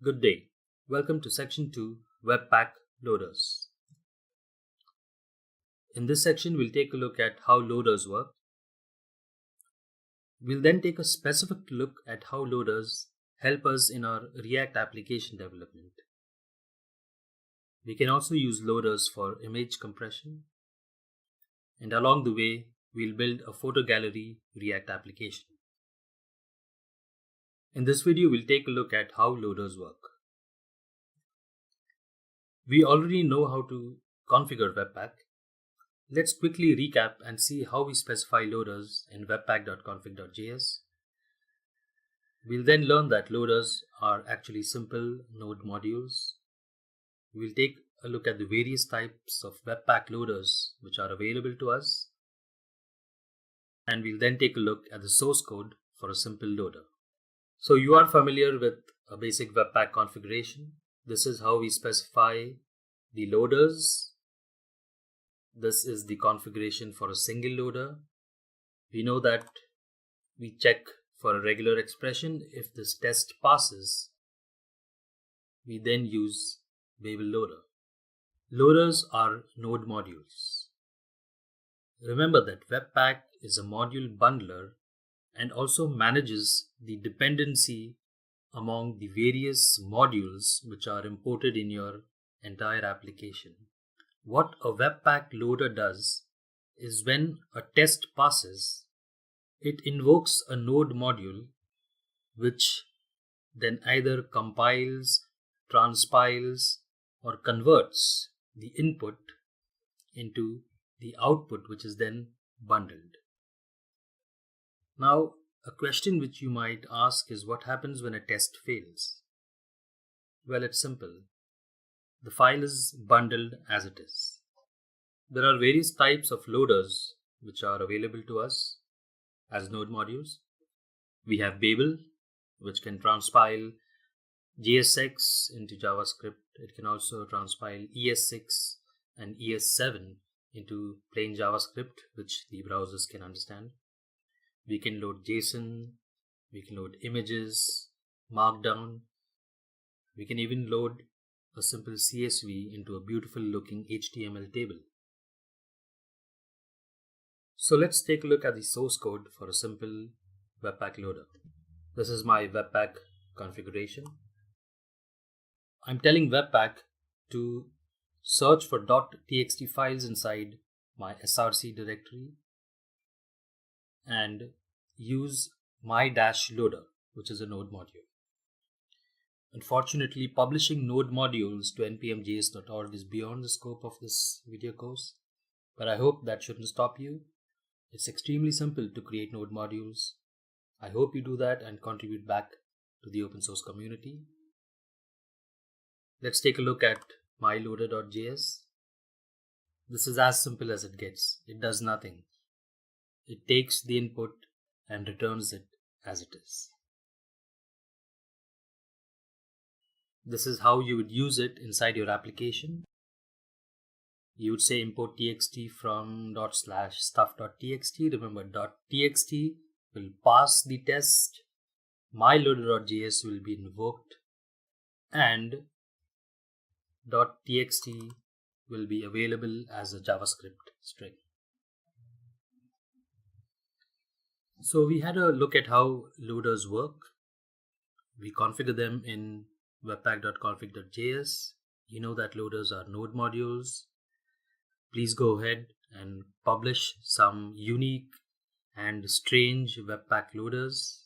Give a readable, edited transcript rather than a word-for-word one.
Good day. Welcome to Section 2, Webpack Loaders. In this section, we'll take a look at how loaders work. We'll then take a specific look at how loaders help us in our React application development. We can also use loaders for image compression. And along the way, we'll build a photo gallery React application. In this video, we'll take a look at how loaders work. We already know how to configure Webpack. Let's quickly recap and see how we specify loaders in webpack.config.js. We'll then learn that loaders are actually simple node modules. We'll take a look at the various types of Webpack loaders which are available to us. And we'll then take a look at the source code for a simple loader. So you are familiar with a basic Webpack configuration. This is how we specify the loaders. This is the configuration for a single loader. We know that we check for a regular expression. If this test passes, we then use Babel loader. Loaders are node modules. Remember that Webpack is a module bundler and also manages the dependency among the various modules which are imported in your entire application. What a Webpack loader does is when a test passes, it invokes a node module which then either compiles, transpiles, or converts the input into the output, which is then bundled. Now, a question which you might ask is what happens when a test fails? Well, it's simple. The file is bundled as it is. There are various types of loaders which are available to us as node modules. We have Babel, which can transpile JSX into JavaScript. It can also transpile ES6 and ES7 into plain JavaScript, which the browsers can understand. We can load JSON, we can load images, Markdown. We can even load a simple CSV into a beautiful looking HTML table. So let's take a look at the source code for a simple Webpack loader. This is my Webpack configuration. I'm telling Webpack to search for .txt files inside my src directory and use my-loader, which is a node module. Unfortunately, publishing node modules to npmjs.org is beyond the scope of this video course, but I hope that shouldn't stop you. It's extremely simple to create node modules. I hope you do that and contribute back to the open source community. Let's take a look at myloader.js. This is as simple as it gets. It does nothing. It takes the input and returns it as it is. This is how you would use it inside your application. You would say import txt from /stuff.txt. Remember, .txt will pass the test. myloader.js will be invoked and .txt will be available as a JavaScript string. So we had a look at how loaders work. We configure them in webpack.config.js. You know that loaders are node modules. Please go ahead and publish some unique and strange Webpack loaders.